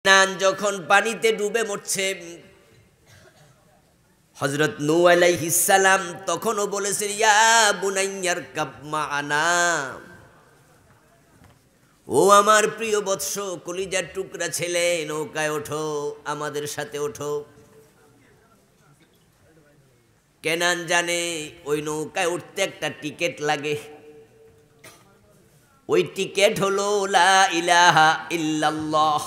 নান যখন পানিতে ডুবে মরছে, হযরত নূহ আলাইহিস সালাম তখনও বলেছেন, ইয়া বুনাইয়ার কাব মা'ানা, ও আমার প্রিয় বৎস, কলিজার টুকরা ছেলে, নৌকায় ওঠো, আমাদের সাথে ওঠো। কেনান জানে ওই নৌকায় উঠতে একটা টিকিট লাগে। ওই টিকিট হলো লা ইলাহা ইল্লাল্লাহ।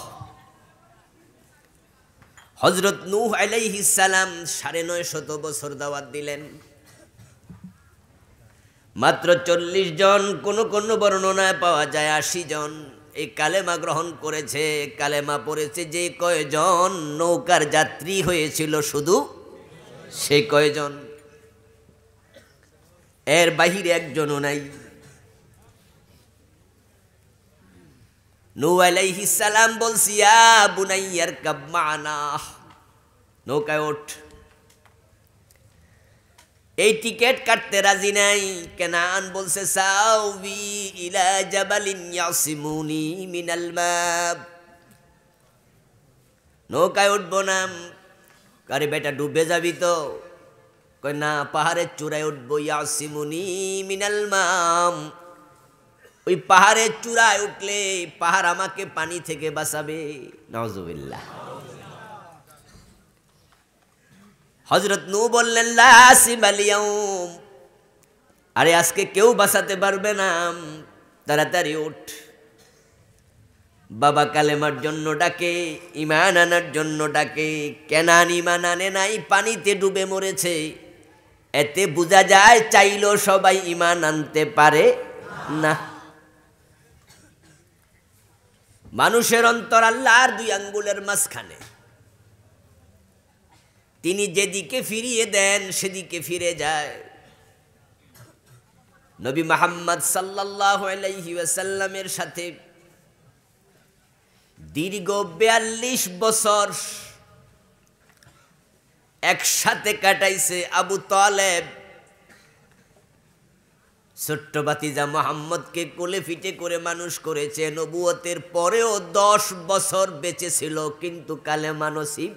হযরত নূহ আলাইহিস সালাম ৯৫০ বছর দাওয়াত দিলেন। মাত্র ৪০ জন, কোন বর্ণনায় পাওয়া যায় ৮০ জন এই কালেমা গ্রহণ করেছে। কালেমা পড়েছে যে কয়জন নৌকার যাত্রী হয়েছিল, শুধু সে কয়জন, এর বাহিরে একজনও নাই। নূহ আলাইহিস সালাম বলছি, ইয়া বুনাইয়ার কাব মা'ানা, নৌকায় ওঠ। এই টিকিট কাটতে রাজি নাই। কেনান বলছে, সাউবি ইলা জাবালিন ইয়াসিমুনি মিনাল মা, নৌকায় উঠবো না। আরে বেটা ডুবে যাবি তো? কই না, পাহাড়ের চূড়ায় উঠবো। ইয়াসিমুনি মিনাল মা, ওই পাহাড়ের চূড়ায় উঠলে পাহাড় আমাকে পানি থেকে বাঁচাবে। নাউজুবিল্লাহ। হযরত নূহ বললেন, লা আসিমাল ইয়াউম, আরে আজকে কেউ বাঁচাতে পারবে না, তাড়াতাড়ি উঠ। বাবা কালেমার জন্য ডাকে, ঈমান আনার জন্য ডাকে। কেনান ঈমান আনে নাই, পানিতে ডুবে মরেছে। এতে বোঝা যায় চাইলেও সবাই ঈমান আনতে পারে না। মানুষের অন্তর আল্লাহর ২ আঙ্গুলের মাঝখানে, তিনি যেদিকে ফিরিয়ে দেন সেদিকে ফিরে যায়। নবী মুহাম্মদ সাল্লাল্লাহু আলাইহি ওয়াসাল্লামের সাথে দীর্ঘ ৪২ বছর একসাথে কাটাইছে আবু তালেব। ছোট্ট ভাতিজা মুহাম্মদকে কোলে পিঠে করে মানুষ করেছে। নবুয়তের পরেও ১০ বছর বেঁচে ছিল, কিন্তু কালেমা নসিব।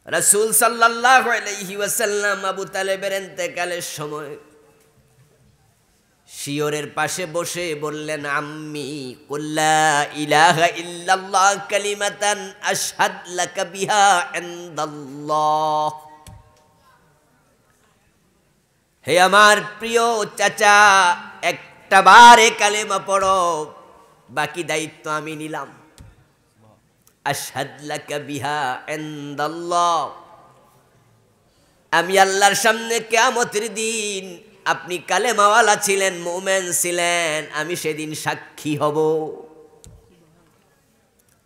রাসূল সাল্লাল্লাহু আলাইহি ওয়াসাল্লাম আবু তালেবের ইন্তেকালের সময় শিয়রের পাশে বসে বললেন, আম্মি কুল লা ইলাহা ইল্লাল্লাহ কালিমাতান আশহাদ লাকা বিহা ইনদাল্লাহ। হে আমার প্রিয় চাচা, একটা বারে কালেমা পড়ো, বাকি দায়িত্ব আমি নিলাম। আশহাদ লাকা বিহা ইনদাল্লাহ, আমি আল্লাহর সামনে কিয়ামতের দিন, আপনি কালেমাওয়ালা ছিলেন, মুমিন ছিলেন, আমি সেদিন সাক্ষী হব।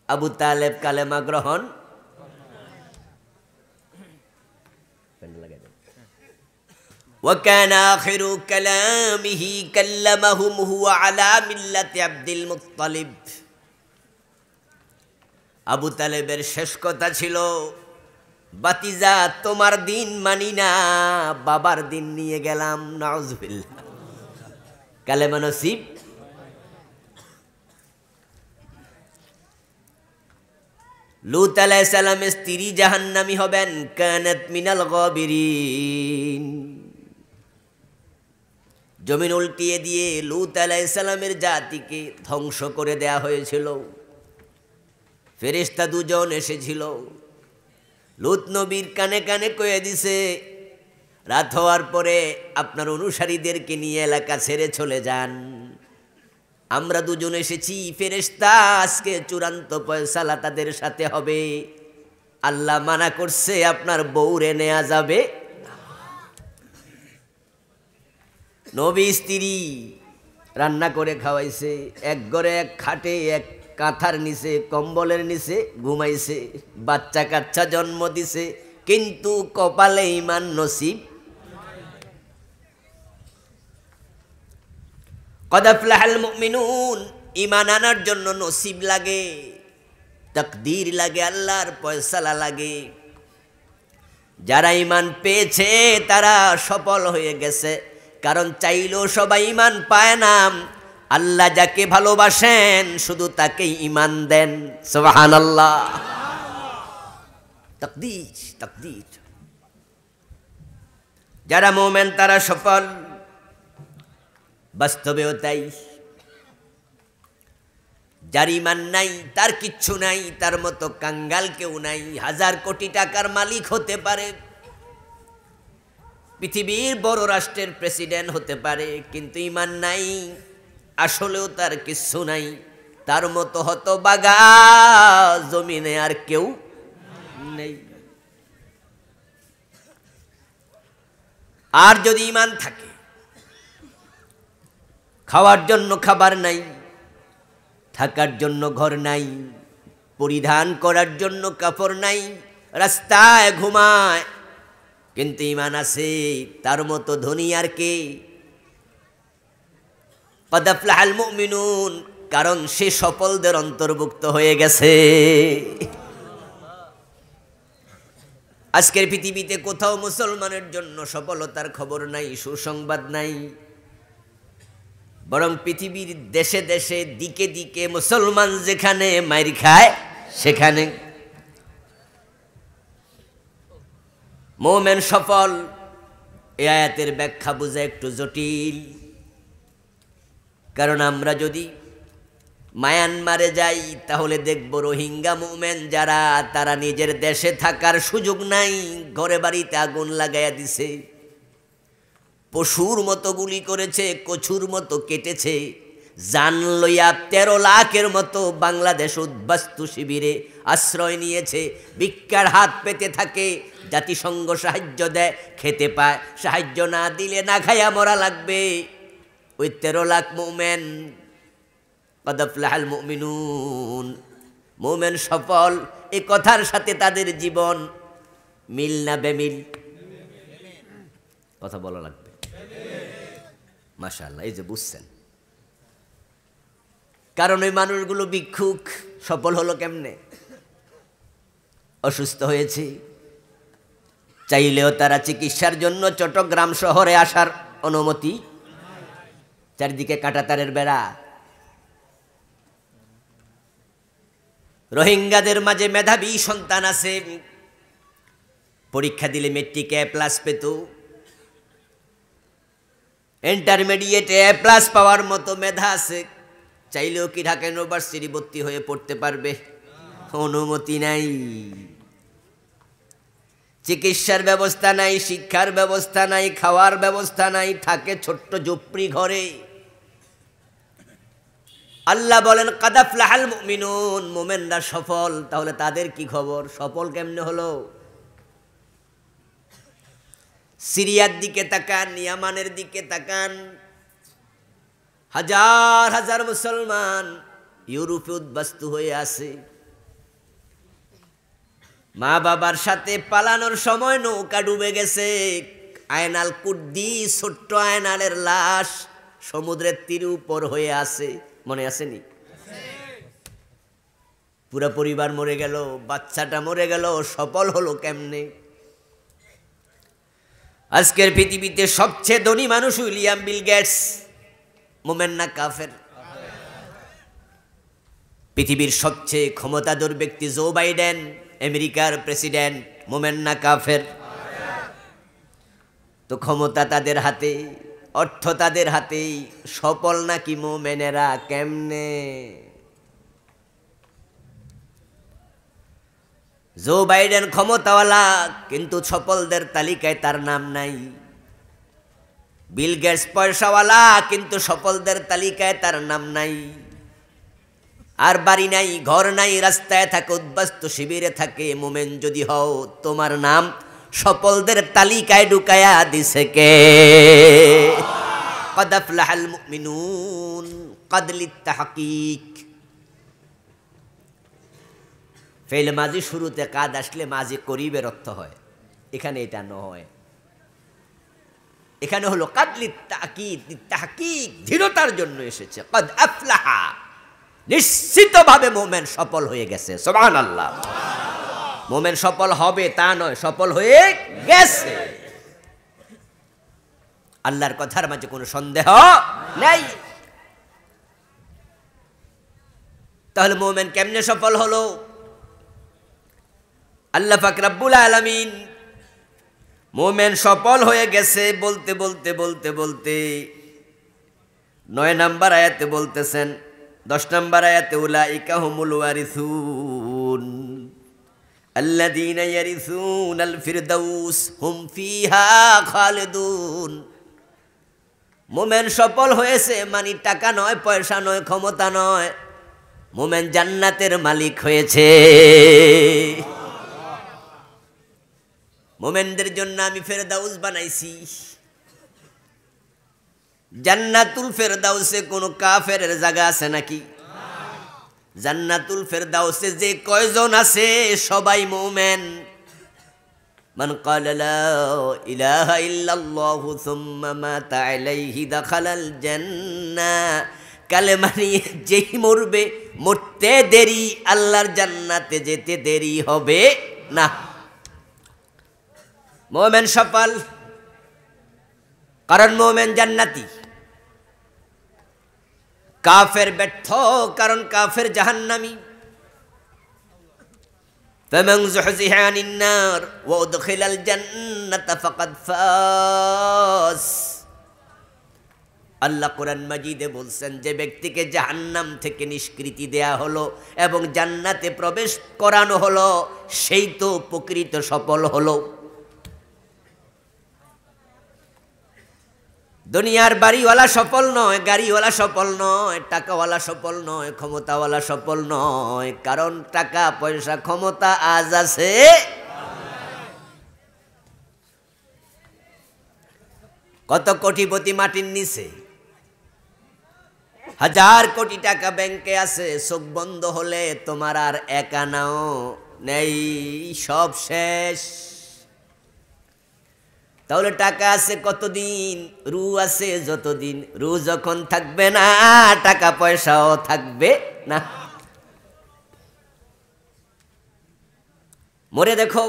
আবু তালেব কালেমা গ্রহণ। وكان آخر كلامه كلمهم هو على ملة عبد المطلب। আবু তালেবের শেষ কথা ছিল, বাতিজা তোমার দিন মানি না, বাবার দিন নিয়ে গেলাম। নাউজুবিল্লাহ। কালেমা নসিব। লূত আলাইহিস সালামের স্ত্রী জাহান্নামী হবেন। কানাত মিনাল গাবিরিন। জমিন উল্টিয়ে দিয়ে লূত আলাইহিস সালামের জাতিকে ধ্বংস করে দেয়া হয়েছিল। ফেরেশতা ২ জন এসেছিল, লূত নবীর কানে কানে কয়ে দিছে, রাত হওয়ার পরে আপনার অনুসারীদেরকে নিয়ে এলাকা ছেড়ে চলে যান। আমরা ২ জন এসেছি, ফেরেশতা, আজকে চূড়ান্ত ফয়সালা তাদের সাথে হবে। আল্লাহ মানা করছে, আপনার বউরে নেওয়া যাবে। নবী স্ত্রী রান্না করে খাওয়াইছে, এক ঘরে এক খাটে এক কাঁথার নিচে কম্বলের নিচে ঘুমাইছে, বাচ্চা কাচ্চা জন্ম দিছে, কিন্তু কপালে ঈমান নসিব। কদ আফলাহাল মুমিনুন, ঈমান আনার জন্য নসিব লাগে, তাকদীর লাগে, আল্লাহর ফয়সালা লাগে। যারা ঈমান পেয়েছে তারা সফল হয়ে গেছে। কারণ চাইলেও সবাই ঈমান পায় না। আল্লাহ যাকে ভালোবাসেন শুধু তাকেই ঈমান দেন। সুবহানাল্লাহ। তাকদীর তাকদীর। যারা মুমিন তারা সফল, বাস্তবেও তাই। যার ঈমান নাই তার কিচ্ছু নাই, তার মতো কাঙ্গাল কেউ নাই। 1000 কোটি টাকার মালিক হতে পারে, পৃথিবীর বড় রাষ্ট্রের প্রেসিডেন্ট হতে পারে, কিন্তু ঈমান নাই, আসলেও তার কিচ্ছু নাই। তার মতো হতভাগা জমিনে আর কেউ নেই। আর যদি ঈমান থাকে, খাওয়ার জন্য খাবার নাই, থাকার জন্য ঘর নাই, পরিধান করার জন্য কাপড় নাই, রাস্তায় ঘুমায়, কিন্তু ঈমান আছে, তার মতো ধনী আর কে? কদ আফলাহাল মুমিনুন, কারণ সে সফলদের অন্তর্ভুক্ত হয়ে গেছে। আজকের পৃথিবীতে কোথাও মুসলমানের জন্য সফলতার খবর নাই, সুসংবাদ নাই। বরং পৃথিবীর দেশে দেশে দিকে দিকে মুসলমান যেখানে মাইর খায় সেখানে। মুমিন সফল, এই আয়াতের ব্যাখ্যা বোঝা একটু জটিল। কারণ আমরা যদি মায়ানমারে যাই তাহলে দেখব রোহিঙ্গা মুমিন যারা, তারা নিজের দেশে থাকার সুযোগ নাই, ঘরে বাড়িতে আগুন লাগাইয়া দিছে, পশুর মতো গুলি করেছে, কচুর মতো কেটেছে, জান লইয়া 13 লাখের মতো বাংলাদেশ উদ্বাস্তু শিবিরে আশ্রয় নিয়েছে, ভিক্ষার হাত পেতে থাকে। জাতিসংঘ সাহায্য দেয়, খেতে পায়, সাহায্য না দিলে না খাইয়া মরা লাগবে। ওই 13 লাখ মুমিন, কদ আফলাহাল মুমিনুন, মুমিন সফল, এই কথার সাথে তাদের জীবন মিল না বেমিল? কথা বলা লাগবে। মাশাআল্লাহ, এই যে বুঝছেন। কারণ ওই মানুষগুলো ভিক্ষুক, সফল হলো কেমনে? অসুস্থ হয়েছে, চাইলেও তারা চিকিৎসার জন্য চট্টগ্রাম শহরে আসার অনুমতি, চারিদিকে কাঁটাতারের বেড়া। রোহিঙ্গাদের মাঝে মেধাবী সন্তান আছে, পরীক্ষা দিলে মেট্রিকে A+ পেত, ইন্টারমিডিয়েটে A+ পাওয়ার মতো মেধা আছে, চাইলেও কি ঢাকা ইউনিভার্সিটি ভর্তি হয়ে পড়তে পারবে? অনুমতি নাই। চিকিৎসার ব্যবস্থা নাই, শিক্ষার ব্যবস্থা নাই, খাওয়ার ব্যবস্থা নাই, থাকে ছোট্ট ঝুপড়ি ঘরে। আল্লাহ বলেন কদ আফলাহাল মুমিনুন, মুমিনরা সফল। তাহলে তাদের কি খবর? সফল কেমনে হলো? সিরিয়ার দিকে তাকান, ইয়ামানের দিকে তাকান, হাজার হাজার মুসলমান ইউরোপে উদ্বাস্তু হয়ে আছে। মা বাবার সাথে পালানোর সময় নৌকা ডুবে গেছে, আয়নাল কুদ্দি ছোট্ট আয়নালের লাশ সমুদ্রের তীরে উপর হয়ে আছে, মনে আসেনি? পুরা পরিবার মরে গেল, বাচ্চাটা মরে গেল, সফল হলো কেমনে? আজকের পৃথিবীতে সবচেয়ে ধনী মানুষ উইলিয়াম বিল গেটস, মুমিন না কাফের? পৃথিবীর সবচেয়ে ক্ষমতাধর ব্যক্তি জো বাইডেন, আমেরিকার প্রেসিডেন্ট, মুমিন না কাফের? তো ক্ষমতা তাদের হাতে, অর্থ তাদের হাতেই, সফল নাকি মুমিনেরা? কেমনে? জো বাইডেন ক্ষমতাওয়ালা, কিন্তু সফলদের তালিকায় তার নাম নাই। বিল গেটস পয়সাওয়ালা, কিন্তু সফলদের তালিকায় তার নাম নাই। আর বাড়ি নাই, ঘর নাই, রাস্তায় থাকে, উদ্বাস্তু শিবিরে থাকে। মুমিন যদি হও, তোমার নাম সফলদের তালিকায় ঢুকায়া দিছে কে? কদ আফলাহাল মুমিনুন, কদ লিত্তাহকিক। ফেল মাজি শুরুতে কাদ আসলে মাজি করিবের অর্থ হয়, এখানে এটা নয়। এখানে হলো কাদ লিত্তাহকিক, তাহকিক, দৃঢ়তার জন্য এসেছে। কদ আফলাহা, নিশ্চিতভাবে মুমিন সফল হয়ে গেছে। সুবহানাল্লাহ। মুমিন সফল হবে তা নয়, সফল হয়ে গেছে। আল্লাহর কথার মাঝে কোনো সন্দেহ নেই। তাহলে মুমিন কেমনে সফল হলো? আল্লাহ পাক রব্বুল আলামিন মুমিন সফল হয়ে গেছে বলতে বলতে বলতে বলতে 9 নম্বর আয়াতে বলতেছেন, 10 নম্বর আয়াতে উলাইকা হুমুল ওয়ারিসুন আল্লাযীনা ইয়ারিসুনাল ফিরদাউস হুম ফিহা খালিদুন। মুমিন সফল হয়েছে মানে টাকা নয়, পয়সা নয়, ক্ষমতা নয়, মুমিন জান্নাতের মালিক হয়েছে। মুমিনদের জন্য আমি ফেরদাউস বানাইছি। জান্নাতুল ফেরদাউসে কোনো কাফেরের জায়গা আছে নাকি? জান্নাতুল ফেরদাউসে যে কয়জন আছে সবাই মুমিন। মান ক্বালা লা ইলাহা ইল্লাল্লাহু সুম্মা মাতা আলাইহি দাখালাল জান্নাহ। কালেমা নিয়ে যেই মরবে, মরতে দেরি, আল্লাহর জান্নাতে যেতে দেরি হবে না। মুমিন সফল, কারণ মুমিন জান্নাতি। কাফের ব্যর্থ, কারণ কাফের জাহান্নামী। ফামান যুহজিহা আনিন নার ওয়া উদখিলাল জান্নাতা ফাকাদ ফাজ। আল্লাহ কোরআন মাজিদে বলছেন, যে ব্যক্তিকে জাহান্নাম থেকে নিষ্কৃতি দেয়া হলো এবং জান্নাতে প্রবেশ করানো হলো, সেই তো প্রকৃত সফল হলো। দুনিয়ার বাড়িওয়ালা সফল নয়, গাড়িওয়ালা সফল নয়, টাকাওয়ালা সফল নয়, ক্ষমতাওয়ালা সফল নয়, কারণ টাকা পয়সা ক্ষমতা আজ আছে। কত কোটিপতি মাটির নিচে, 1000 কোটি টাকা ব্যাংকে আছে, চোখ বন্ধ হলে তোমার আর এক আনাও নেই, সব শেষ। তাহলে টাকা আছে কতদিন? রু আছে যতদিন। রু যখন থাকবে না, টাকা পয়সাও থাকবে না। মরে দেখো,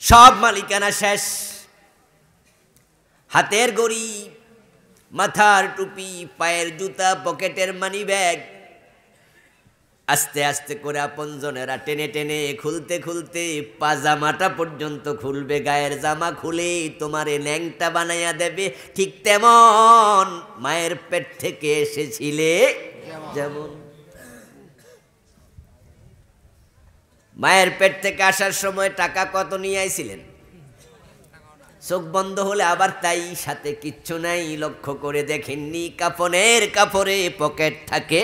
সব মালিকানা শেষ। হাতের ঘড়ি, মাথার টুপি, পায়ের জুতা, পকেটের মানি ব্যাগ, আস্তে আস্তে করে আপনজনেরা টেনে টেনে খুলতে খুলতে পাজামাটা পর্যন্ত খুলবে, গায়ের জামা খুলে তোমারে ন্যাংটা বানাইয়া দেবে। ঠিক তেমন মায়ের পেট থেকে এসেছিলে যেমন। মায়ের পেট থেকে আসার সময় টাকা কত নিয়ে আইছিলেন? চোখ বন্ধ হলে আবার তাই, সাথে কিচ্ছু নাই। লক্ষ্য করে দেখেননি কাফনের কাপড়ে পকেট থাকে?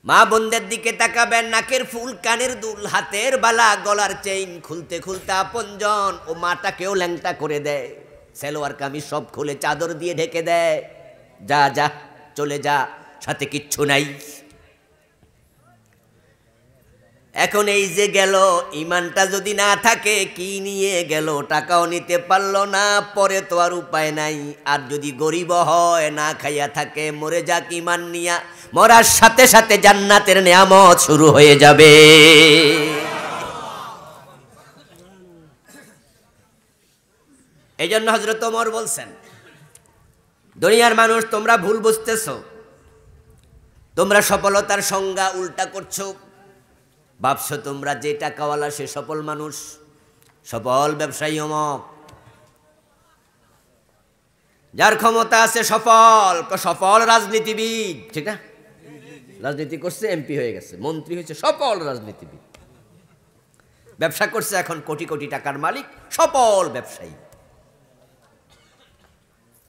মা বোনদের দিকে তাকাবেন, নাকের ফুল, কানের দুল, হাতের বালা, গলার চেইন খুলতে খুলতে আপনজন ও মাটাকেও ল্যাংটা করে দেয়। সালোয়ার কামিজ সব খুলে চাদর দিয়ে ঢেকে দেয়। যা যা, চলে যা, সাথে কিচ্ছু নাই। এখন এই যে গেল, ইমানটা যদি না থাকে, কি নিয়ে গেল? টাকাও নিতে পারলো না, পরে তো আর উপায় নাই। আর যদি গরিব হয়, না খাইয়া থাকে, মরে যাক ইমান নিয়া, মরার সাথে সাথে জান্নাতের নিয়ামত শুরু হয়ে যাবে। এই জন্য হযরত ওমর বলছেন, দুনিয়ার মানুষ তোমরা ভুল বুঝতেছো, তোমরা সফলতার সংজ্ঞা উল্টা করছো। ভাবছো তোমরা যে টাকাওয়ালা সে সফল মানুষ, সফল ব্যবসায়ী অমক, যার ক্ষমতা আছে সফল, সফল রাজনীতিবিদ, ঠিক না? রাজনীতি করছে, এমপি হয়ে গেছে, মন্ত্রী হয়েছে, সফল রাজনীতিবিদ। ব্যবসা করছে, এখন কোটি কোটি টাকার মালিক, সফল ব্যবসায়ী।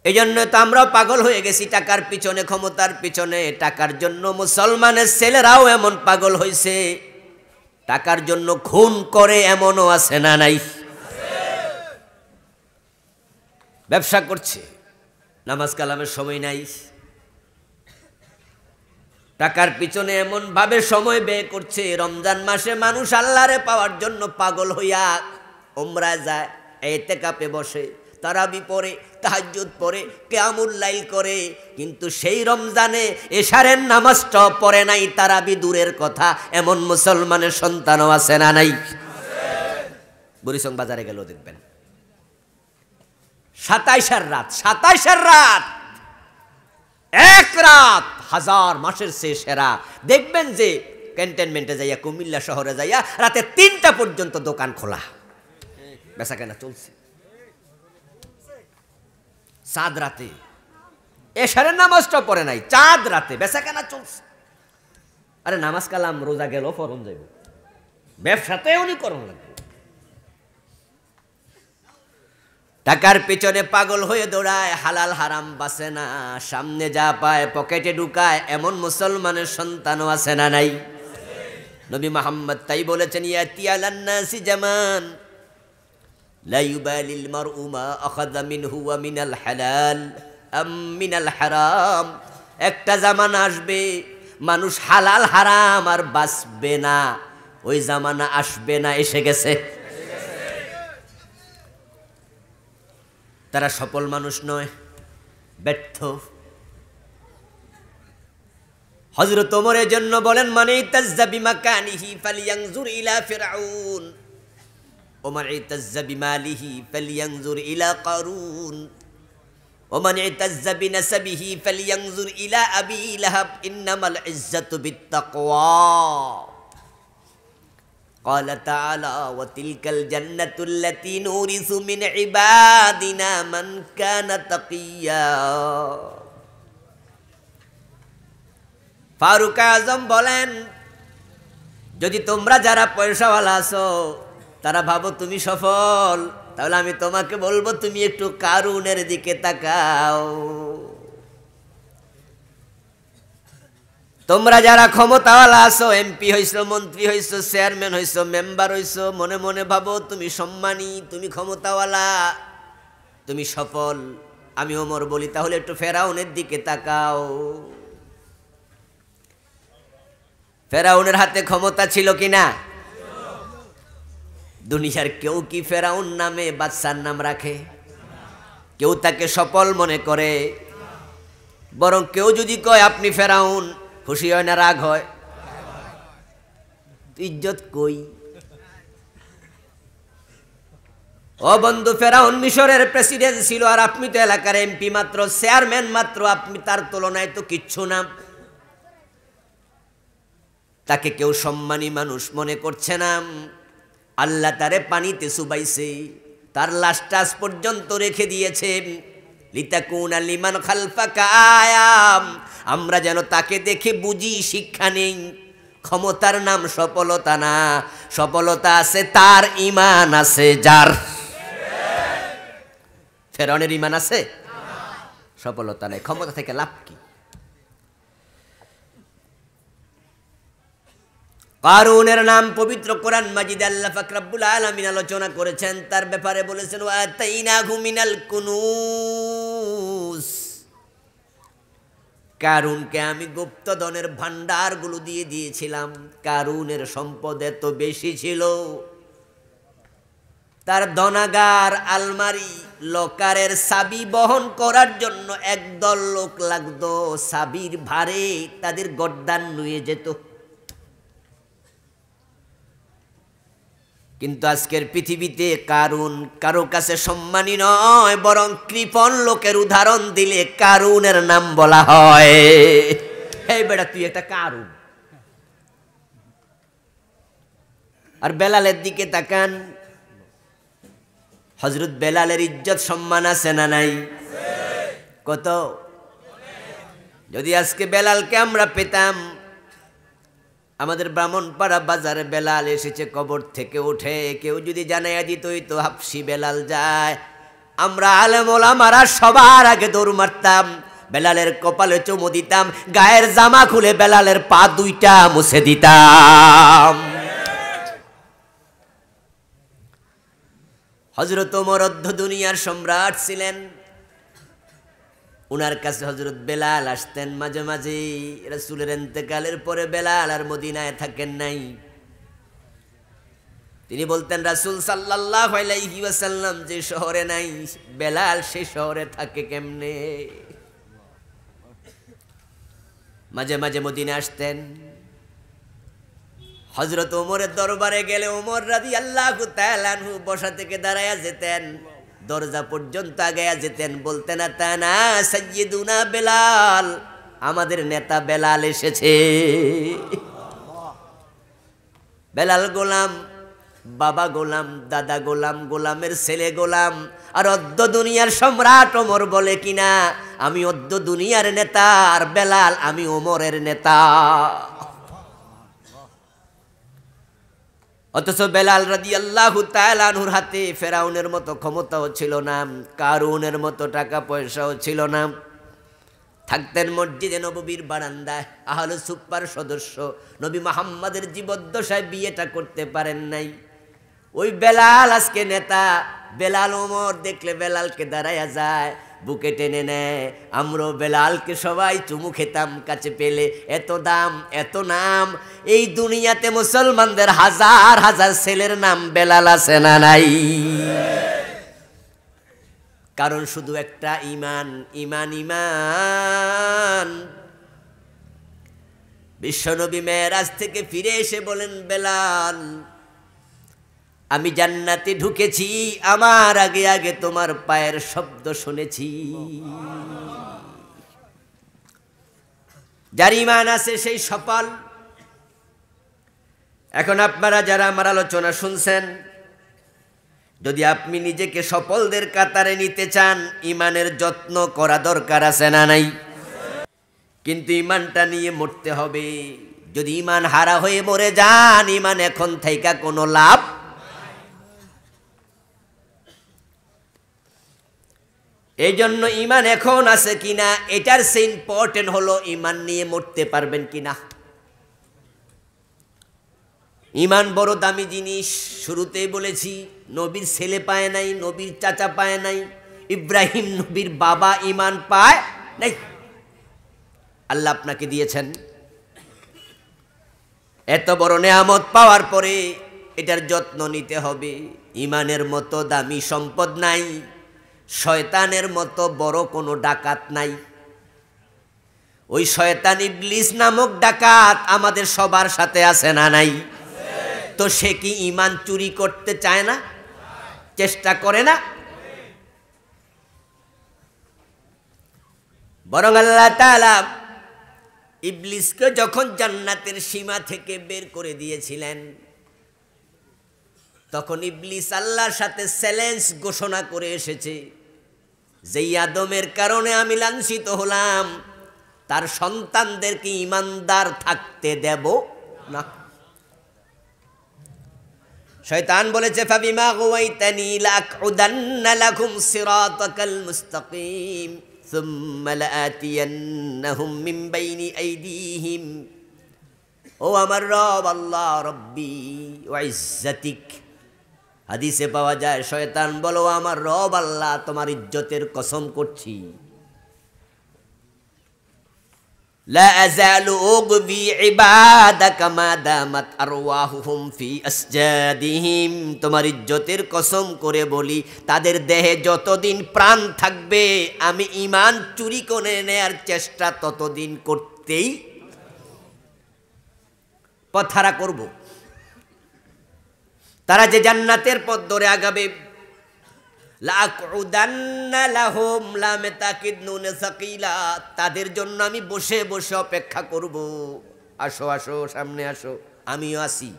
এই জন্য তো আমরাও পাগল হয়ে গেছি টাকার পিছনে, ক্ষমতার পিছনে। টাকার জন্য মুসলমানের ছেলেরাও এমন পাগল হয়েছে, টাকার জন্য খুন করে, এমনও আছে না নাই? ব্যবসা করছে, নামাজ কালামের সময় নাই, টাকার পিছনে এমন ভাবে সময় ব্যয় করছে। রমজান মাসে মানুষ আল্লাহরে পাওয়ার জন্য পাগল হইয়া উমরায় যায়, ইতিকাফে বসে, তারাবি পড়ে, তাহাজ্জুদ পড়ে, কিয়ামুল লাইল করে, কিন্তু সেই রমজানে এশারের নামাজটা পড়ে নাই, তারাবি দূরের কথা। এমন মুসলমানের সন্তানও আছে না নাই? বুড়িচং বাজারে গেলেও দেখবেন 27 রাত এক রাত 1000 মাসের চেয়ে সেরা। দেখবেন যে ক্যান্টনমেন্টে যাইয়া, কুমিল্লা শহরে যাইয়া রাতে 3টা পর্যন্ত দোকান খোলা, বেচা কেনা চলছে। চাঁদ রাতে এশারের নামাজটা পড়ে নাই, চাঁদ রাতে বেচা কেনা চলছে। আরে নামাজ কালাম রোজা গেল ফরন যাইব, ব্যবসাতে উনি করণ লাগবে। টাকার পেছনে পাগল হয়ে দৌড়ায়, হালাল হারাম বাসে না, সামনে যা পায় পকেটে ঢুকায়, এমন মুসলমানের সন্তানও আছে না নাই? নবী মুহাম্মদ তাই বলেছেন, ইয়াতি আলান নাসি জামান লা ইউবালিল মারউ মা আখাযা মিনহু ওয়া মিনাল হালাল আম মিনাল হারাম। একটা জামানা আসবে মানুষ হালাল হারাম আর বাঁচবে না, ওই জামানা আসবে না, এসে গেছে। তারা সফল মানুষ নয়, ব্যর্থ। হযরত ওমরের জন্য বলেন, মানে ইতাজ্জা বিমাকানিহি ফালিয়ানজুর ইলা ফিরআউন ওমান ইতাজ্জা বিমালিহি ফালিয়ানজুর ইলা কারুন ওমান ইতাজ্জা বিনাসাবিহি ফালিয়ানজুর ইলা আবি লাহাব ইন্নামাল ইজ্জাতু বিত্তাকওয়া। قال تعالى وتلك الجنة التي نورث من عبادنا من كان تقيا। ফারুক আজম বলেন, যদি তোমরা যারা পয়সাওয়ালা আছো তারা ভাবো তুমি সফল, তাহলে আমি তোমাকে বলবো তুমি একটু কারুনের দিকে তাকাও। তোমরা যারা ক্ষমতাওয়ালা আছো, এমপি হইছো, মন্ত্রী হইছো, চেয়ারম্যান হইছো, মেম্বার হইছো, মনে মনে ভাবো তুমি সম্মানী, তুমি ক্ষমতাওয়ালা, তুমি সফল। আমি ওমর বলি তাহলে একটু ফেরাউনের দিকে তাকাও। ফেরাউনের হাতে ক্ষমতা ছিল কিনা? দুনিয়ার কেউ কি ফেরাউন নামে বাদশার নাম রাখে? কেউ তাকে সফল মনে করে? বরং কেউ যদি কয় আপনি ফেরাউন, খুশি হয় না রাগ হয়? ইজ্জত কই? ও বন্ধু, ফেরাউন মিশরের প্রেসিডেন্ট ছিল, আর আপনি তো এলাকার এমপি মাত্র, চেয়ারম্যান মাত্র, আপনি তার তুলনায় তো কিচ্ছু না। তাকে কেউ সম্মানী মানুষ মনে করছে না। আল্লাহ তারে পানিতে চুবাইছে, তার লাশটা আজ পর্যন্ত রেখে দিয়েছে, লিতাকুনা লিমান খালফাকা আয়াম, আমরা যেন তাকে দেখে বুঝি, শিক্ষা নেই। ক্ষমতার নাম সফলতা না, সফলতা আছে তার ঈমান আছে যার। ফেরাউনের ঈমান আছে, সফলতা নেই। ক্ষমতা থেকে লাভ কি? কারুনের নাম পবিত্র কোরআন মাজিদে আল্লাহ পাক রব্বুল আলামিন আলোচনা করেছেন, তার ব্যাপারে বলেছেন ওয়া আতাইনাহু মিনাল কুনুজ। কারুনকে আমি গুপ্তধনের ভান্ডারগুলো দিয়ে দিয়েছিলাম। কারুনের সম্পদ এত বেশি ছিল, তার ধনাগার, আলমারি, লকারের চাবি বহন করার জন্য একদল লোক লাগতো, চাবির ভারে তাদের গর্দান নুয়ে যেত। কিন্তু আজকের পৃথিবীতে কারুন কারো কাছে সম্মানী নয়, বরং কৃপণ লোকের উদাহরণ দিলে কারুনের নাম বলা হয়। এই বেটা তুই একটা কারুন। আর বেলালের দিকে তাকান, হযরত বেলালের ইজ্জত সম্মান আছে না নাই? কত? যদি আজকে বেলালকে আমরা পেতাম, আমাদের ব্রাহ্মণপাড়া বাজারে বেলাল এসেছে কবর থেকে উঠে, কেউ যদি জানাইয়া দিত তো হাফসি বেলাল যায়, আমরা আলেম ওলামারা সবার আগে দৌড় মারতাম, বেলালের কপালে চুমু দিতাম, গায়ের জামা খুলে বেলালের পা দুইটা মুছে দিতাম। হযরত ওমর অর্ধ দুনিয়ার সম্রাট ছিলেন, উনার কাছে হযরত বেলাল আসতেন মাঝে মাঝে। রাসূলের ইন্তেকালের পরে বেলাল আর মদিনায় থাকেন নাই। তিনি বলতেন রাসূল সাল্লাল্লাহু আলাইহি ওয়াসাল্লাম যে শহরে নাই, বেলাল সেই শহরে থাকে কেমনে? মাঝে মাঝে মদিনা আসতেন। হযরত ওমরের দরবারে গেলে ওমর রাদিয়াল্লাহু তাআলা আনহু বসা থেকে দাঁড়ায়া যেতেন, দরজা পর্যন্ত আগায়া যেতেন, বলতেন আতানা সাইয়্যিদুনা বেলাল, আমাদের নেতা বেলাল এসেছে। বেলাল গোলাম, বাবা গোলাম, দাদা গোলাম, গোলামের ছেলে গোলাম, আর অদ্য দুনিয়ার সম্রাট ওমর বলে কিনা আমি অদ্য দুনিয়ার নেতা, আর বেলাল আমি ওমরের নেতা। অথচ বেলাল রাদিয়াল্লাহু তাআলা আনহুর হাতে ফেরাউনের মতো ক্ষমতাও ছিল না, কারুনের মতো টাকা পয়সাও ছিল না। থাকতেন মসজিদে নববীর বারান্দায়, আহলে সুফার সদস্য, নবী মুহাম্মাদের জীবদ্দশায় বিয়েটা করতে পারেন নাই। ওই বেলাল আজকে নেতা। বেলাল ওমর দেখলে বেলালকে দাঁড়ায়া যায়, বুকে টেনে নেয়। আমরাও বেলালকে সবাই চুমু খেতাম কাছে পেলে, এত দাম এত নাম। এই দুনিয়াতে মুসলমানদের হাজার হাজার ছেলের নাম বেলাল আছে না নাই? কারণ শুধু একটা ঈমান, ঈমান, ঈমান। বিশ্বনবী মেরাজ থেকে ফিরে এসে বলেন, বেলাল আমি জান্নাতে ঢুকেছি, আমার আগে আগে তোমার পায়ের শব্দ শুনেছি। যার ঈমান আছে সেই সফল। এখন আপনারা যারা আমার আলোচনা শুনছেন, যদি আপনি নিজেকে সফলদের কাতারে নিতে চান, ঈমানের যত্ন করা দরকার আছে না নাই? কিন্তু ঈমানটা নিয়ে মরতে হবে। যদি ঈমান হারা হয়ে মরে যান, ঈমান এখন থেকে কোনো লাভ। এই জন্য ঈমান এখন আছে কিনা এটার চেয়ে ইম্পর্টেন্ট হলো ঈমান নিয়ে মরতে পারবেন কিনা। ঈমান বড় দামি জিনিস। শুরুতেই বলেছি, নবীর ছেলে পায় নাই, নবীর চাচা পায় নাই, ইব্রাহিম নবীর বাবা ঈমান পায় নাই। আল্লাহ আপনাকে দিয়েছেন এত বড় নেয়ামত, পাওয়ার পরে এটার যত্ন নিতে হবে। ঈমানের মতো দামি সম্পদ নাই, শয়তানের মতো বড় কোনো ডাকাত নাই। ওই শয়তান ইবলিস নামক ডাকাত আমাদের সবার সাথে আছে না নাই? তো সে কি ঈমান চুরি করতে চায় না? চেষ্টা করে না? বরং আল্লাহ তাআলা ইবলিসকে যখন জান্নাতের সীমা থেকে বের করে দিয়েছিলেন, তখন ইবলিস আল্লাহর সাথে চ্যালেঞ্জ ঘোষণা করে এসেছে, যেই আদমের কারণে আমি লাঞ্ছিত হলাম, তার সন্তানদেরকে ঈমানদার থাকতে দেব না। শয়তান বলেছে, ফাবিমা গুওয়াইতানি লাকউদান্না লাকুম সিরাতাকাল মুস্তাকিম সুম্মা লাআতিয়ান্নাহুম মিন বাইনি আইদিহিম। ও আমার রব আল্লাহ, রব্বি ওয়া ইজ্জাতিক। হাদিসে পাওয়া যায়, শয়তান বলো, আমার রব আল্লাহ, তোমার ইজ্জতের কসম করছি, লা আযালু উগবি ইবাদাকা মা দামাত আরওয়াহুহুম ফি আসজাদিহিম। তোমার ইজ্জতের কসম করে বলি, তাদের দেহে যতদিন প্রাণ থাকবে আমি ঈমান চুরি করে নেয়ার চেষ্টা ততদিন করতেই পথহারা করব। তারা যে জান্নাতের পথ ধরে আগাবে, লাকউদান্না লাহুম লামে তাকিদ নুনে সাকিলা, তাদের জন্য আমি বসে বসে অপেক্ষা করব। আসো আসো, সামনে আসো, আমিও আসি।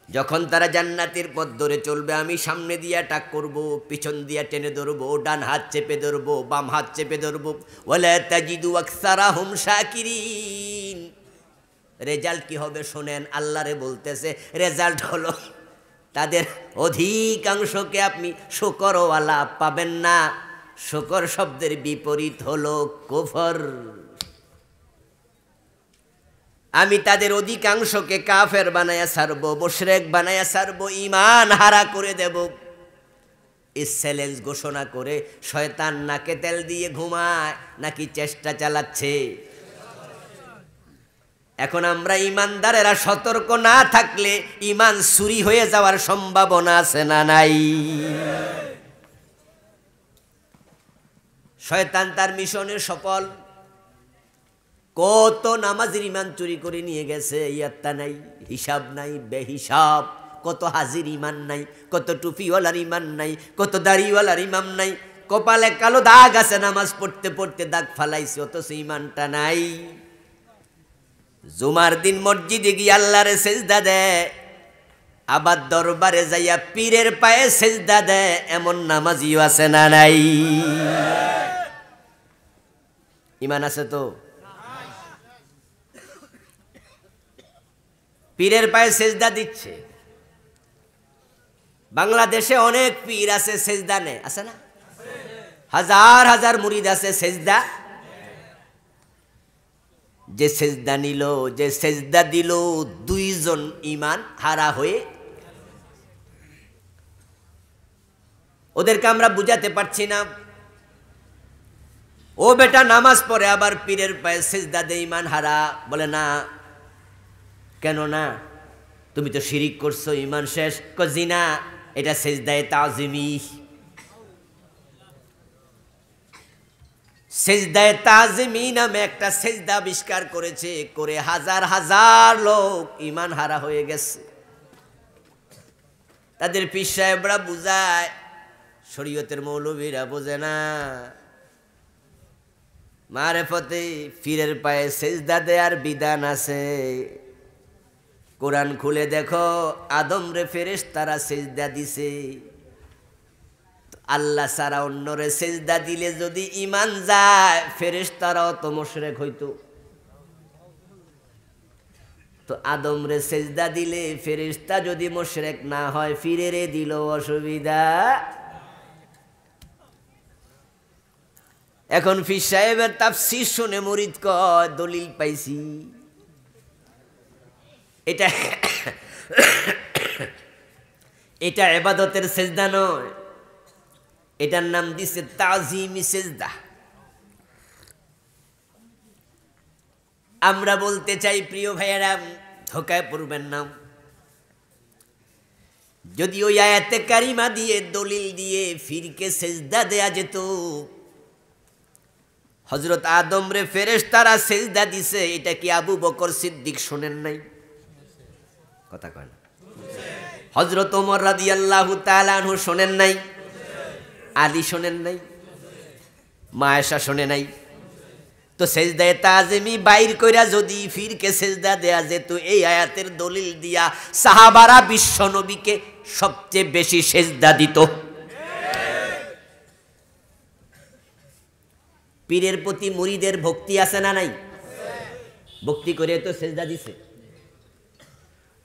যখন তারা জান্নাতের পথ ধরে চলবে, আমি সামনে দিয়ে অ্যাটাক করব, পিছন দিয়ে টেনে ধরবো, ডান হাত চেপে ধরবো, বাম হাত চেপে ধরবো। ওয়ালা তাজিদু আকসারাহুম শাকিরিন। রেজাল্ট কি হবে শোনেন, আল্লাহরে বলতেছে, রেজাল্ট হলো তাদের অধিকাংশকে আপনি শুকরওয়ালা পাবেন না। শুকর শব্দের বিপরীত হলো কুফর। আমি তাদের অধিকাংশকে কাফের বানায়া ছাড়বো, মুশরিক বানায়া ছাড়বো, ঈমান হারা করে দেব। এই চ্যালেঞ্জ ঘোষণা করে শয়তান নাকে তেল দিয়ে ঘুমায় নাকি চেষ্টা চালাচ্ছে? এখন আমরা ঈমানদারেরা সতর্ক না থাকলে ঈমান চুরি হয়ে যাওয়ার সম্ভাবনা আছে না নাই? শয়তান তার মিশনে সফল। কত নামাজের ইমান চুরি করে নিয়ে গেছে, ইয়াত্তা নাই, হিসাব নাই, বেহিসাব। কত হাজির ইমান নাই, কত টুপিওয়ালার ইমান নাই, কত দাড়িওয়ালার ইমাম নাই, কপালে কালো দাগ আছে, নামাজ পড়তে পড়তে দাগ ফালাইছে, অথচ ইমানটা নাই। জুমার দিন মসজিদে গিয়ে আল্লাহরে সেজদা দেয়, আবার দরবারে যাইয়া পীরের পায়ে সেজদা দেয়, এমন নামাজিও আছে না নাই? ইমান আছে তো? পীরের পায়ে সেজদা দিচ্ছে। বাংলাদেশে অনেক পীর আছে, সেজদা নেয়, আছে না? হাজার হাজার মুরিদ আছে, সেজদা। যে সেজদা নিল, যে সেজদা দিল, দুইজন ইমান হারা হয়ে। ওদেরকে আমরা বুঝাতে পারছি না। ও বেটা নামাজ পড়ে আবার পীরের পায়ে সেজদা দে, ইমান হারা। বলে না। কেন না? তুমি তো শিরিক করছো, ইমান শেষ। জি না, এটা সেজদায়ে তাজিমি। সেজদায়ে তাজিমি নামে একটা সেজদা আবিষ্কার করেছে, করে হাজার হাজার লোক ইমান হারা হয়ে গেছে। তাদের পীর সাহেবরা বুঝায়, শরীয়তের মৌলবীরা বোঝে না। মারেফতে পীরের পায়ে সেজদা দেয়ার বিধান আছে। কোরআন খুলে দেখো, আদম রে ফেরেশতারা সেজদা দিছে। আল্লাহ ছাড়া অন্যরে সেজদা দিলে যদি ইমান যায়, ফেরেশতারাও তো মুশরিক হইতো। তো আদম রে সেজদা দিলে ফেরেশতা যদি মুশরিক না হয়, ফিরেরে দিল অসুবিধা। এখন পীর সাহেবের তাফসীর শুনে মুরিদ কয়, দলিল পাইছি। এটা এটা ইবাদতের সেজদা নয়, এটার নাম দিছে তাজিমি সেজদা। আমরা বলতে চাই প্রিয় ভাইয়েরা, ধোকায় পড়বেন না। যদি ওই আয়াতে কারিমা দিয়ে, দলিল দিয়ে ফিরকে সেজদা দেয়া যেত, হযরত আদম রে ফেরেশতারা সেজদা দিছে, এটা কি আবু বকর সিদ্দিক শোনেন নাই? কথা কয় না। হযরত ওমর রাদিয়াল্লাহু তাআলা আনহু শোনেন নাই? আলী শোনেন নাই? মা আয়েশা শোনে নাই? তো সেজদায়ে তাজিমি বাইর কইরা যদি ফিরকে সেজদা দেয়া যেত, এই আয়াতের দলিল দিয়া সাহাবারা বিশ্ব নবীকে সবচেয়ে বেশি সেজদা দিত। পীরের প্রতি মুরিদের ভক্তি আছে না নাই? ভক্তি করে তো সেজদা দিছে।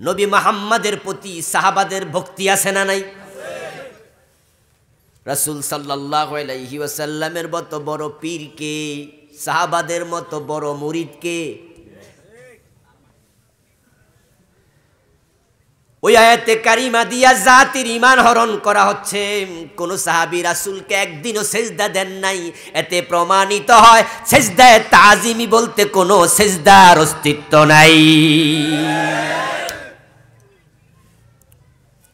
নবী মুহাম্মাদের প্রতি সাহাবাদের ভক্তি আছে না নাই? রাসূল সাল্লাল্লাহু আলাইহি ওয়াসাল্লামের মতো বড় পীরকে, সাহাবাদের মতো বড় মুরিদকে। ওই আয়াতে কারিমা দিয়া জাতির ঈমান হরণ করা হচ্ছে। কোন সাহাবী রাসূলকে একদিনও সেজদা দেন নাই। এতে প্রমাণিত হয় সেজদায়ে তাজিমি বলতে কোনো সেজদার অস্তিত্ব নাই।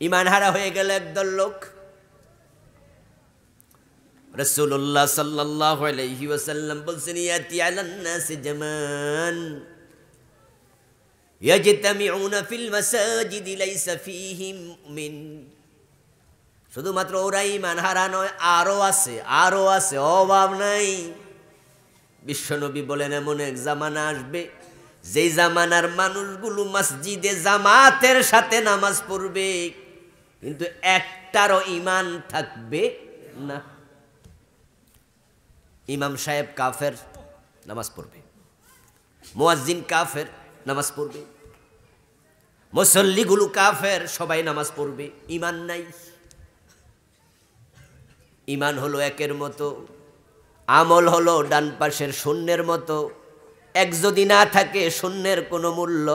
ঈমান হারা হয়ে গেল একদল লোক। রাসূলুল্লাহ সাল্লাল্লাহু আলাইহি ওয়াসাল্লাম বলছেন, ইয়াতি আলান নাস জামান ইয়াজতামিউনা ফিল মাসাজিদ লাইসা ফীহিম মুমিন। শুধুমাত্র ওরাই ঈমান হারা নয়, আরো আছে, অভাব নাই। বিশ্বনবী বলেন, এমন এক জামানা আসবে, যেই জামানার মানুষগুলো মসজিদে জামাতের সাথে নামাজ পড়বে, কিন্তু একটারও ঈমান থাকবে না। ইমাম সাহেব কাফের, নামাজ পড়বে। মুয়াজ্জিন কাফের, নামাজ পড়বে। মুসল্লিগুলো কাফের, সবাই নামাজ পড়বে। ঈমান নাই। ঈমান হলো একের মতো, আমল হলো ডান পাশের শূন্যের মতো। এক যদি না থাকে, শূন্যের কোনো মূল্য।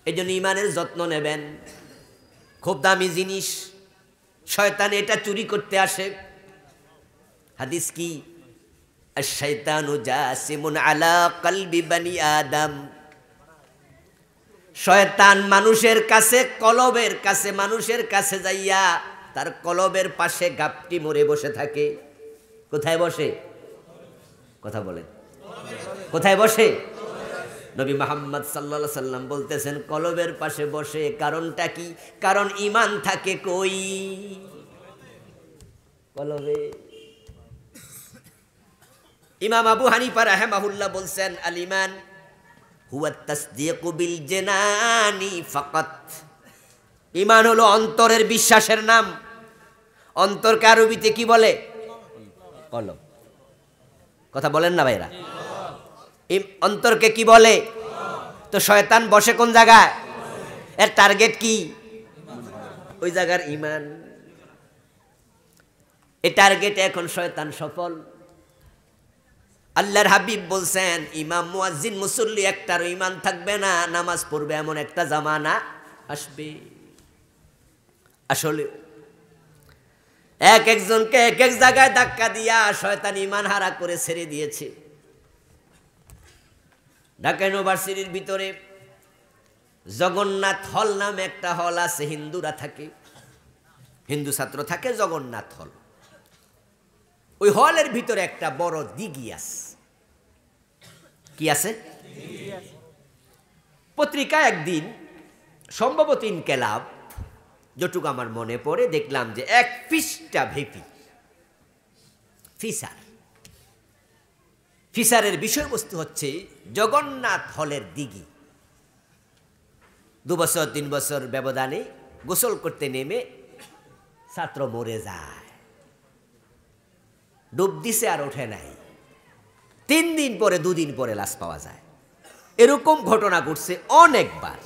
এই জন্য ঈমানের যত্ন নেবেন। খুব দামি জিনিস, শয়তান এটা চুরি করতে আসে। হাদিস কি? আশ-শাইতানু জাসিমুন আলা কলবি বনি আদম। শয়তান মানুষের কাছে, কলবের কাছে, মানুষের কাছে যাইয়া তার কলবের পাশে গাপটি মরে বসে থাকে। কোথায় বসে? কথা বলেন। কোথায় বসে? নবী মুহাম্মদ সাল্লাল্লাহু আলাইহি সাল্লাম বলতেছেন কলবের পাশে বসে। কারণটা কি? কারণ ঈমান থাকে কই? কলবে। ইমাম আবু হানিফা রাহিমাহুল্লাহ বলছেন আল ঈমান হুয়া তাসদীকু বিল জানানি ফাকাত। ঈমান হলো অন্তরের বিশ্বাসের নাম। অন্তরকে আরবিতে কি বলে? কলব। কথা বলেন না ভাইরা? অন্তরকে কি বলে? তো শয়তান বসে কোন জায়গায়? এর টার্গেট কি? ওই জায়গার ঈমান। এই টার্গেটে এখন শয়তান সফল। আল্লাহর হাবিব বলছেন ইমাম মুয়াজ্জিন মুসল্লি একটারও ঈমান থাকবে না, নামাজ পড়বে এমন একটা জামানা আসবে। আসলে এক একজনকে এক এক জায়গায় ধাক্কা দিয়া শয়তান ঈমান হারা করে ছেড়ে দিয়েছে। ঢাকা ইউনিভার্সিটির ভিতরে জগন্নাথ হল নামে একটা হল আছে, হিন্দুরা থাকে, হিন্দু ছাত্র থাকে, জগন্নাথ হল। ওই হলের ভিতরে একটা বড় দিঘি আছে। কি আছে? পত্রিকা একদিন সম্ভবত ইনকেলাব, যতটুকু আমার মনে পড়ে, দেখলাম যে এক পৃষ্ঠা ভেপি ফিসার। ফিসারের বিষয়বস্তু হচ্ছে জগন্নাথ হলের দিঘি 2 বছর 3 বছর ব্যবধানে গোসল করতে নেমে ছাত্র মরে যায়। ডুব দিছে আর ওঠে নাই। 3 দিন পরে 2 দিন পরে লাশ পাওয়া যায়। এরকম ঘটনা ঘটছে অনেকবার।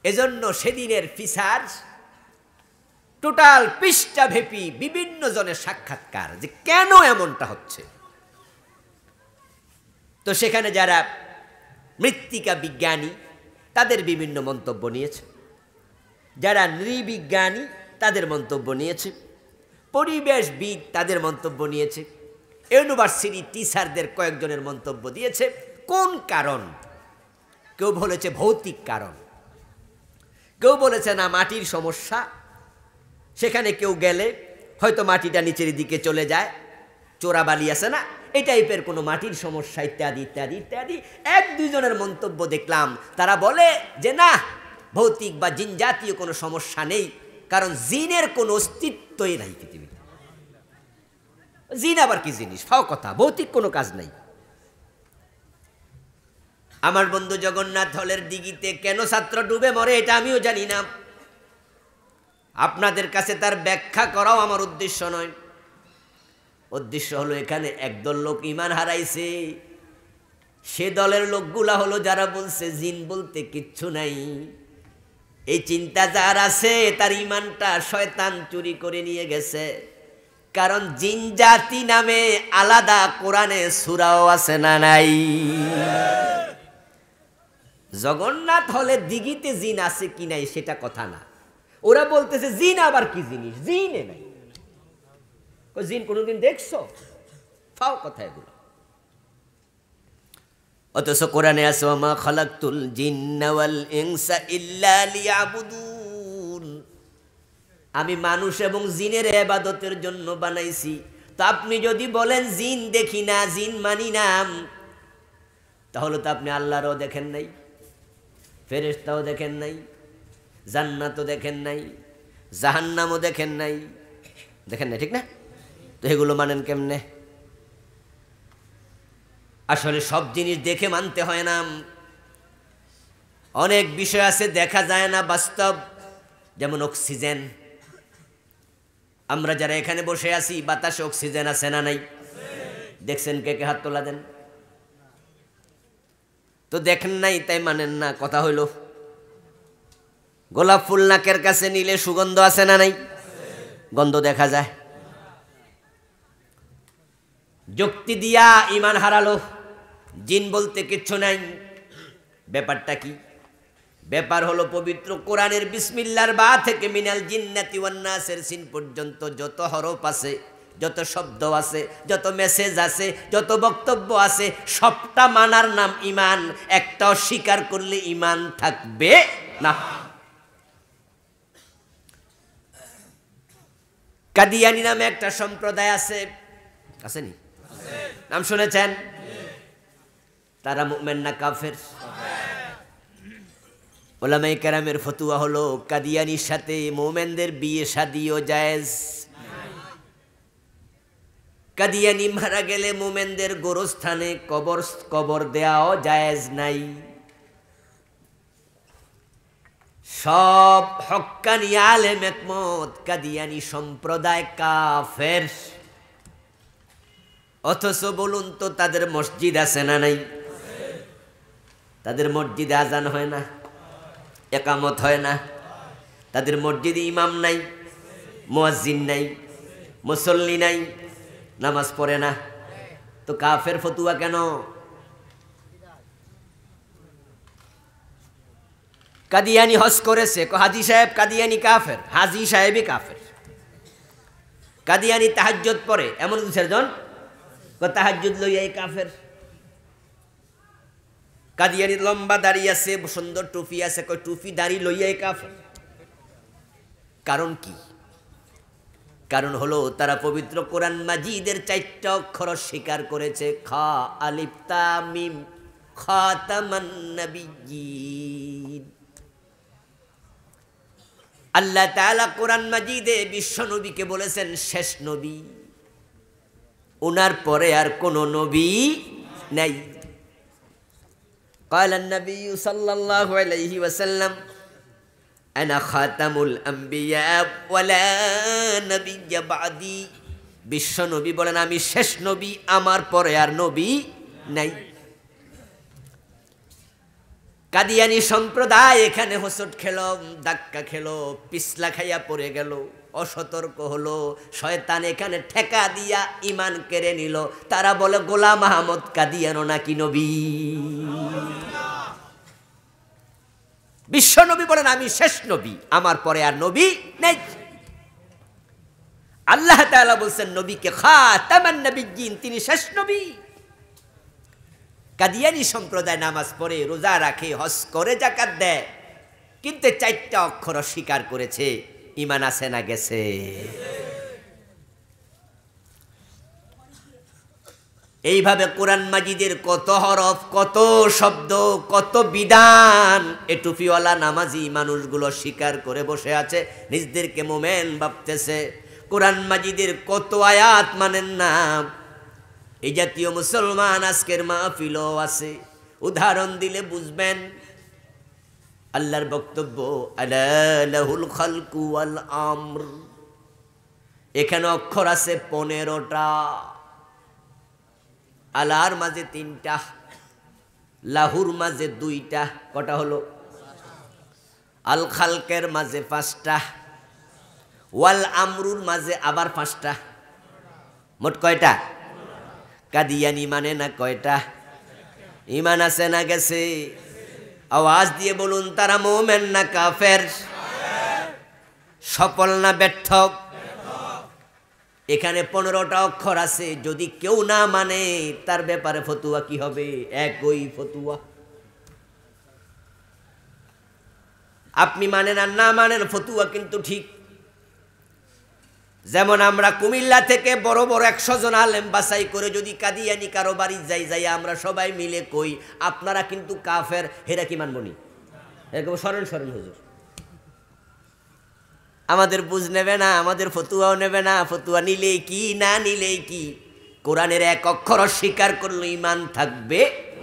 এজন্য সেদিনের ফিসার টোটাল পৃষ্ঠাভেপী বিভিন্ন জনের সাক্ষাৎকার যে কেন এমনটা হচ্ছে। তো সেখানে যারা মৃত্তিকা বিজ্ঞানী তাদের বিভিন্ন মন্তব্য নিয়েছে, যারা নৃবিজ্ঞানী তাদের মন্তব্য নিয়েছে, পরিবেশবিদ তাদের মন্তব্য নিয়েছে, ইউনিভার্সিটি টিচারদের কয়েকজনের মন্তব্য দিয়েছে। কোন কারণ? কেউ বলেছে ভৌতিক কারণ, কেউ বলেছে না মাটির সমস্যা, সেখানে কেউ গেলে হয়তো মাটিটা নিচের দিকে চলে যায়, চোরাবালি আছে না, এই টাইপের কোনো মাটির সমস্যা, ইত্যাদি ইত্যাদি ইত্যাদি। 1-2 জনের মন্তব্য দেখলাম, তারা বলে যে না, ভৌতিক বা জিন জাতীয় কোনো সমস্যা নেই, কারণ জিনের কোনো অস্তিত্বই নাই পৃথিবীতে। জিন আবার কি জিনিস? ফাও কথা, ভৌতিক কোনো কাজ নাই। আমার বন্ধু জগন্নাথ হলের দিঘিতে কেন ছাত্র ডুবে মরে এটা আমিও জানি না। আপনাদের কাছে তার ব্যাখ্যা করাও আমার উদ্দেশ্য নয়। উদ্দেশ্য হলো এখানে একদল লোক ঈমান হারাইছে। সে দলের লোকগুলা হলো যারা বলছে জিন বলতে কিচ্ছু নাই। এই চিন্তা যার আছে তার ঈমানটা শয়তান চুরি করে নিয়ে গেছে। কারণ জিন জাতি নামে আলাদা কোরআনে সূরাও আছে না নাই? জগন্নাথ হলে দিঘিতে জিন আছে কি নাই সেটা কথা না, ওরা বলতেছে জিন আবার কি জিনিস, জিনে নাই। জিন কোনদিন দেখছো? ফাও কথা এগুলো। অথচ কোরআনে আছে ওয়ামা খালাকতুল জিন্না ওয়াল ইনসা ইল্লা লিয়াবুদুন, আমি মানুষ এবং জিনের ইবাদতের জন্য বানাইছি। তো আপনি যদি বলেন জিন দেখি না, জিন মানি না, তাহলে তো আপনি আল্লাহরও দেখেন নাই, ফেরেশতাও দেখেন নাই, জান্নাতও দেখেন নাই, জাহান্নামও দেখেন নাই, দেখেন না, ঠিক না? তো এগুলো মানেন কেমনে? আসলে সব জিনিস দেখে মানতে হয় না। অনেক বিষয় আছে দেখা যায় না, বাস্তব। যেমন অক্সিজেন, আমরা যারা এখানে বসে আছি বাতাসে অক্সিজেন আছে না নাই? দেখছেন? কে কে হাত তোলা দেন। তো দেখেন নাই তাই মানেন না, কথা হইল। গোলাপ ফুল নাকের কাছে নিলে সুগন্ধ আছে না নাই? গন্ধ দেখা যায়। যুক্তি দিয়া ঈমান হারালো, জিন বলতে কিচ্ছু নাই। ব্যাপারটা কি? ব্যাপার হলো পবিত্র কোরআনের বিসমিল্লাহর বা থেকে মিনাল জিন্নাতি ওয়ান নাসের সিন পর্যন্ত যত হরফ আছে, যত শব্দ আছে, যত মেসেজ আছে, যত বক্তব্য আছে, সবটা মানার নাম ঈমান। একটাও স্বীকার করলে ঈমান থাকবে না। কাদিয়ানি নামে একটা সম্প্রদায় আছে, আসেনি? নাম শুনেছেন? তারা মুমিন না কাফের? উলামায়ে কেরামের ফতোয়া হলো কাদিয়ানির সাথে মুমিনদের বিয়ে শাদিও জায়েজ। কাদিয়ানি মারা গেলে মুমিনদের গোরস্থানে কবর দেওয়াও জায়েজ নাই। সব হক্কানি আলেম একমত কাদিয়ানি সম্প্রদায় কাফের। অথচ বলুন তো তাদের মসজিদ আছে না নাই? তাদের মসজিদে আজান হয় না, একামত হয় না, তাদের মসজিদে ইমাম নাই, মুয়াজ্জিন নাই, মুসল্লি নাই, নামাজ পড়ে না, তো কাফের ফতুয়া কেন? কাদিয়ানি হজ করেছে, হাজি সাহেব কাদিয়ানি কাফের, হাজি সাহেবই কাফের। কাদিয়ানি তাহাজ্জুদ পড়ে, এমন 2-4 জন তাহাজ্জুদ লইয়াই কাফের। কাদিয়ানি লম্বা দাড়ি আছে, সুন্দর টুপি আছে, কই টুপি দাড়ি লইয়াই কাফের। কারণ কি? কারণ হলো তারা পবিত্র কোরআন মাজিদের 4টা অক্ষর স্বীকার করেছে, খা আলিফ তা মিম খাতামান নবিয়্যিন। আল্লাহ তাআলা কোরআন মাজিদে বিশ্ব নবীকে বলেছেন শেষ নবী, ওনার পরে আর কোন নবী নাই। قال النبي صلى الله عليه وسلم أنا خاتم الأنبياء ولا نبي بعدي। বিশ্ব নবী বলেন আমি শেষ নবী, আমার পরে আর নবী নাই। কাদিয়ানি সম্প্রদায় এখানে হোঁচট খেল, ধাক্কা খেল, পিছলা খাইয়া পড়ে গেল, অসতর্ক হলো, শয়তান এখানে ঠেকা দিয়া ইমান কেড়ে নিল। তারা বলে গোলাম আহমদ কাদিয়ানো নাকি নবী। বিশ্ব নবী বলেন আমি শেষ নবী, আমার পরে আর নবী নেই। আল্লাহ তাআলা বলছেন নবীকে খাতামান নবিয়্যিন, তিনি শেষ নবী। কাদিয়ানি সম্প্রদায় নামাজ পড়ে, রোজা রাখে, হজ করে, যাকাত দেয়, কিন্তু 4টা অক্ষর স্বীকার করেছে। ঈমান আছে না গেছে? এইভাবে কোরআন মাজিদের কত হরফ, কত শব্দ, কত বিধান এ টুপিওয়ালা নামাজি মানুষগুলো স্বীকার করে বসে আছে, নিজেদেরকে মোমেন ভাবতেছে। কোরআন মাজিদের কত আয়াত মানেন না। এই জাতীয় মুসলমান আজকের মাহফিলও আছে, উদাহরণ দিলে বুঝবেন। আল্লাহর বক্তব্য আলা লাহুল খালকু ওয়াল আমর, এখানে অক্ষর আছে 15টা। আলার মাঝে 3টা, লাহুর মাঝে 2টা, কটা হলো? আল খালকের মাঝে 5টা, ওয়াল আমরুর মাঝে আবার 5টা, মোট কয়টা? কাদিয়ানি মানে না কয়টা? ঈমান আছে না গেছে? আওয়াজ দিয়ে বলুন তারা মুমিন না কাফের? সফল না ব্যর্থ? এখানে 15টা অক্ষর আছে, যদি কেউ না মানে তার ব্যাপারে ফতুয়া কি হবে? একই ফতুয়া। আপনি মানেন আর না মানেন, ফতুয়া কিন্তু ঠিক। যেমন আমরা কুমিল্লা থেকে বড় বড় 100 জন আলেম বাছাই করে যদি কাদিয়ানি কারো বাড়ি যাই আমরা সবাই মিলে কই আপনারা কিন্তু কাফের, হেরা কি মানবনি? এরকম শরণ হুজুর আমাদের বুঝ নেবে না, আমাদের ফতুয়াও নেবে না। ফতুয়া নিলেই কি, না নিলেই কি, কোরআনের এক অক্ষর স্বীকার করলে ঈমান থাকবে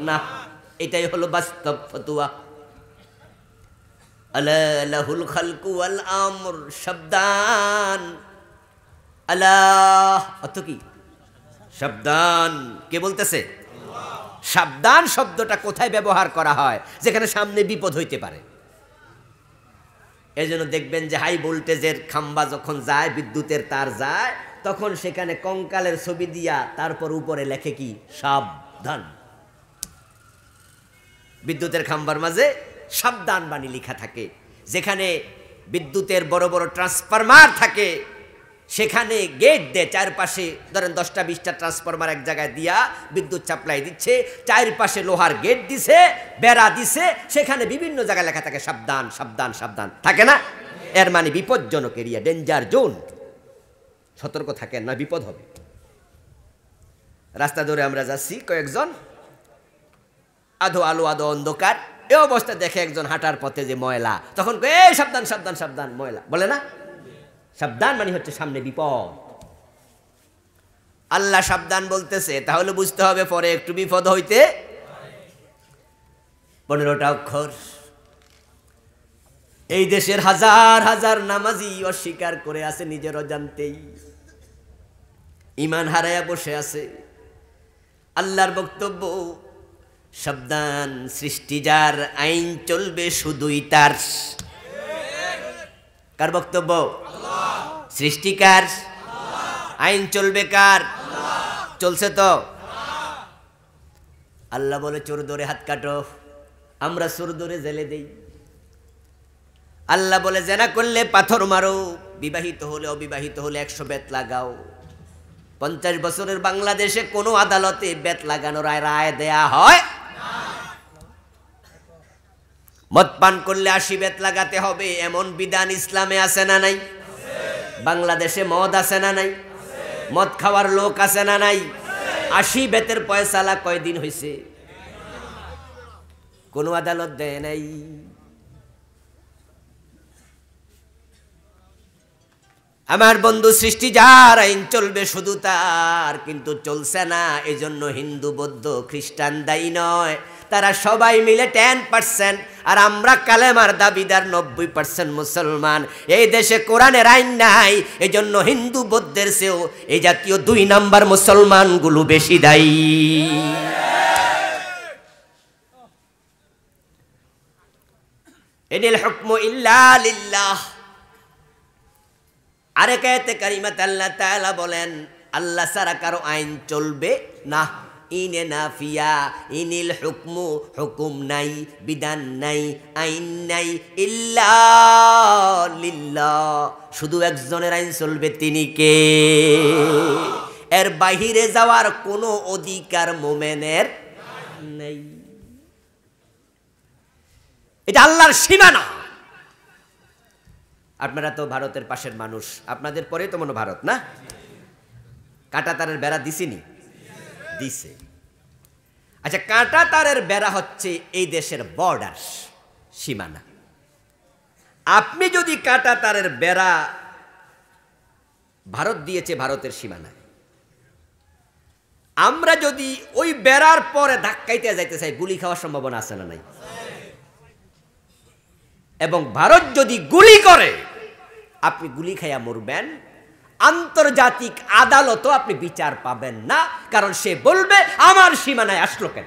না। এটাই হলো বাস্তব ফতুয়া। আলা লাহুল খালকু ওয়াল আমর, সাবধান। আল্লাহ অর্থ কি? সাবধান। কে বলতেছে? সাবধান শব্দটা কোথায় ব্যবহার করা হয়? যেখানে সামনে বিপদ হইতে পারে। এই জন্য দেখবেন যে হাই ভোল্টেজের খাম্বা যখন যায়, বিদ্যুতের তার যায়, তখন সেখানে কঙ্কালের ছবি দিয়া তারপর উপরে লেখে কি? সাবধান। বিদ্যুতের খাম্বার মাঝে সাবধান বাণী লেখা থাকে। যেখানে বিদ্যুতের বড় বড় ট্রান্সফরমার থাকে সেখানে গেট দেয় চারপাশে, ধরেন 10টা 20টা ট্রান্সফরমার এক জায়গায় দিয়া বিদ্যুৎ সাপ্লাই দিচ্ছে, চারপাশে লোহার গেট দিছে, বেড়া দিছে, সেখানে বিভিন্ন জায়গায় লেখা থাকে সাবধান সাবধান সাবধান, থাকে না? এর মানে বিপজ্জনক এরিয়া, ডেঞ্জার জোন। সতর্ক থাকেন না, বিপদ হবে। রাস্তা ধরে আমরা যাচ্ছি, কয়েকজন আধো আলো আধো অন্ধকার, এ অবস্থা দেখে একজন হাঁটার পথে যে ময়লা, তখন সাবধান সাবধান সাবধান, ময়লা বলে না, সাবধান মানে হচ্ছে সামনে বিপদ। আল্লাহ সাবধান বলতেছে, তাহলে বুঝতে হবে পরে একটু বিপদ হইতে। 15টা অক্ষর। এই দেশের হাজার হাজার নামাজি অস্বীকার করে আছে নিজের অজান্তেই, ঈমান হারায়া বসে আছে। আল্লাহর বক্তব্য, সাবধান, সৃষ্টি যার, আইন চলবে শুধুই তার। কার বক্তব্য? সৃষ্টিকার। আইন চলবে কার? চলছে তো। আল্লাহ বলে চোর ধরে হাত কাটো, আমরা চোর ধরে জেলে দেই। আল্লাহ বলে জেনা করলে পাথর মারো, বিবাহিত হলে অবিবাহিত হলে 100 বেত লাগাও। 50 বছরের বাংলাদেশে কোনো আদালতে বেত লাগানোর রায় দেয়া হয়? মদ পান করলে 80 বেত লাগাতে হবে, এমন বিধান ইসলামে আছে না নাই? বাংলাদেশে মদ আছে না নাই? মদ খাওয়ার লোক আছে না নাই? 80 বেতের পয়সালা কয়দিন হয়েছে? কোনো আদালত দেয় নাই। আমার বন্ধু, সৃষ্টি যার, আইন চলবে শুধু তার, কিন্তু চলছে না। এজন্য হিন্দু বৌদ্ধ খ্রিস্টান দায়ী নয়, তারা সবাই মিলে 10%, আর আমরা কালেমার দাবিদার 90% মুসলমান। এই দেশে কোরআনের আইন নাই, এজন্য হিন্দু বৌদ্ধের চেয়েও এই জাতীয় 2 নাম্বার মুসলমানগুলো বেশি দায়ী। ইনিল হুকমু ইল্লা লিল্লাহ। আরেক আয়াতে কারিমাতে আল্লাহ তাআলা বলেন, আল্লাহ ছাড়া কারো আইন চলবে না। ইনে নাফিয়া, ইনিল হুকমু, হুকুম নাই, বিধান নাই, আইন নাই, ইল্লা লিল্লাহ, শুধু একজনের আইন চলবে, তিনি কে? এর বাহিরে যাওয়ার কোনো অধিকার মোমেনের নেই। এটা আল্লাহর সীমানা। আপনারা তো ভারতের পাশের মানুষ, আপনাদের পরে তো মনে ভারত না? কাঁটা তারের বেড়া দিছিনি? দিছে। আচ্ছা, কাঁটা তারের বেড়া হচ্ছে এই দেশের বর্ডার, সীমানা। আপনি যদি কাঁটা তারের বেড়া, ভারত দিয়েছে ভারতের সীমানায়, আমরা যদি ওই বেড়ার পরে ধাক্কাইতে যাইতে চাই, গুলি খাওয়ার সম্ভাবনা আছে না নাই? এবং ভারত যদি গুলি করে, আপনি গুলি খাইয়া মরবেন। আন্তর্জাতিক আদালতও আপনি বিচার পাবেন না, কারণ সে বলবে আমার সীমানায় আসলো কেন।